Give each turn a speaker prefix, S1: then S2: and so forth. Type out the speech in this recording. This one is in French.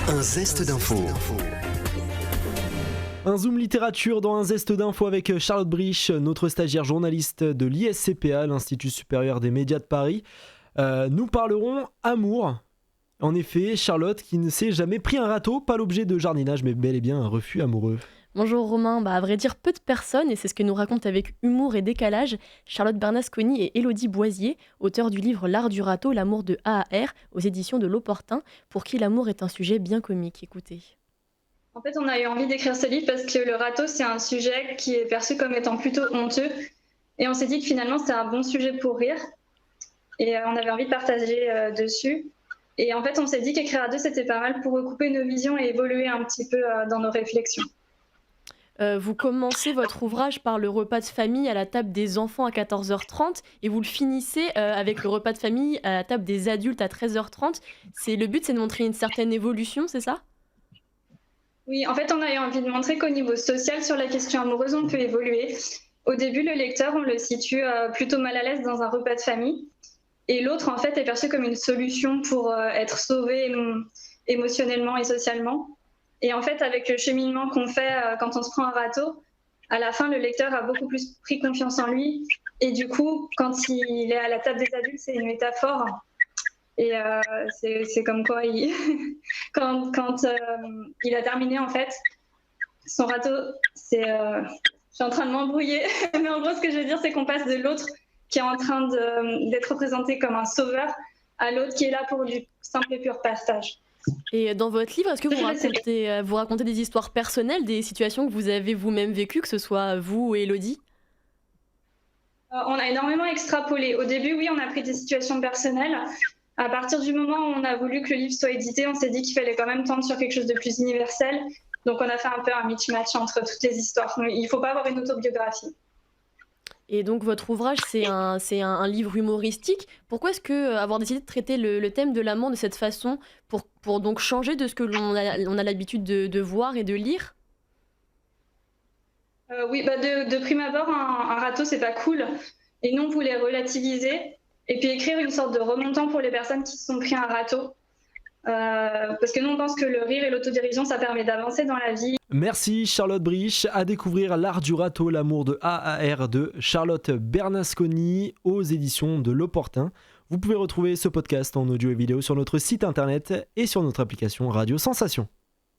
S1: Un zeste d'info.
S2: Un zoom littérature dans un zeste d'info avec Charlotte Brich, notre stagiaire journaliste de l'ISCPA, l'Institut supérieur des médias de Paris. Nous parlerons amour. En effet, Charlotte qui ne s'est jamais pris un râteau, pas l'objet de jardinage, mais bel et bien un refus amoureux.
S3: Bonjour Romain, à vrai dire peu de personnes, et c'est ce que nous racontent avec humour et décalage Charlotte Bernasconi et Élodie Boisier, auteurs du livre L'art du râteau, l'amour de A à R, aux éditions de L'Opportun, pour qui l'amour est un sujet bien comique. Écoutez.
S4: En fait, on a eu envie d'écrire ce livre parce que le râteau, c'est un sujet qui est perçu comme étant plutôt honteux. Et on s'est dit que finalement, c'est un bon sujet pour rire. Et on avait envie de partager dessus. Et en fait, on s'est dit qu'écrire à deux, c'était pas mal pour recouper nos visions et évoluer un petit peu dans nos réflexions.
S3: Vous commencez votre ouvrage par le repas de famille à la table des enfants à 14h30 et vous le finissez avec le repas de famille à la table des adultes à 13h30. Le but, c'est de montrer une certaine évolution, c'est ça ?
S4: Oui, en fait, on a eu envie de montrer qu'au niveau social, sur la question amoureuse, on peut évoluer. Au début, le lecteur, on le situe plutôt mal à l'aise dans un repas de famille. Et l'autre, en fait, est perçu comme une solution pour être sauvé émotionnellement et socialement. Et en fait, avec le cheminement qu'on fait quand on se prend un râteau, à la fin, le lecteur a beaucoup plus pris confiance en lui. Et du coup, quand il est à la table des adultes, c'est une métaphore. Et c'est comme quoi, quand il a terminé, en fait, son râteau, je suis en train de m'embrouiller. Mais en gros, ce que je veux dire, c'est qu'on passe de l'autre qui est en train d'être représenté comme un sauveur à l'autre qui est là pour du simple et pur partage.
S3: Et dans votre livre, est-ce que vous racontez des histoires personnelles, des situations que vous avez vous-même vécues, que ce soit vous ou Élodie ?
S4: On a énormément extrapolé. Au début, oui, on a pris des situations personnelles. À partir du moment où on a voulu que le livre soit édité, on s'est dit qu'il fallait quand même tendre sur quelque chose de plus universel. Donc on a fait un peu un mismatch entre toutes les histoires. Mais il ne faut pas avoir une autobiographie.
S3: Et donc votre ouvrage, c'est un livre humoristique. Pourquoi est-ce que avoir décidé de traiter le thème de l'amour de cette façon pour donc changer de ce que l'on a l'habitude de voir et de lire ?
S4: Oui, de prime abord, un râteau, c'est pas cool. Et nous, on voulait relativiser et puis écrire une sorte de remontant pour les personnes qui se sont pris un râteau. Parce que nous, on pense que le rire et l'autodérision, ça permet d'avancer dans la vie.
S2: Merci Charlotte Brich. À découvrir L'art du râteau, l'amour de A à R de Charlotte Bernasconi aux éditions de L'Opportun. Vous pouvez retrouver ce podcast en audio et vidéo sur notre site internet et sur notre application Radio Sensation.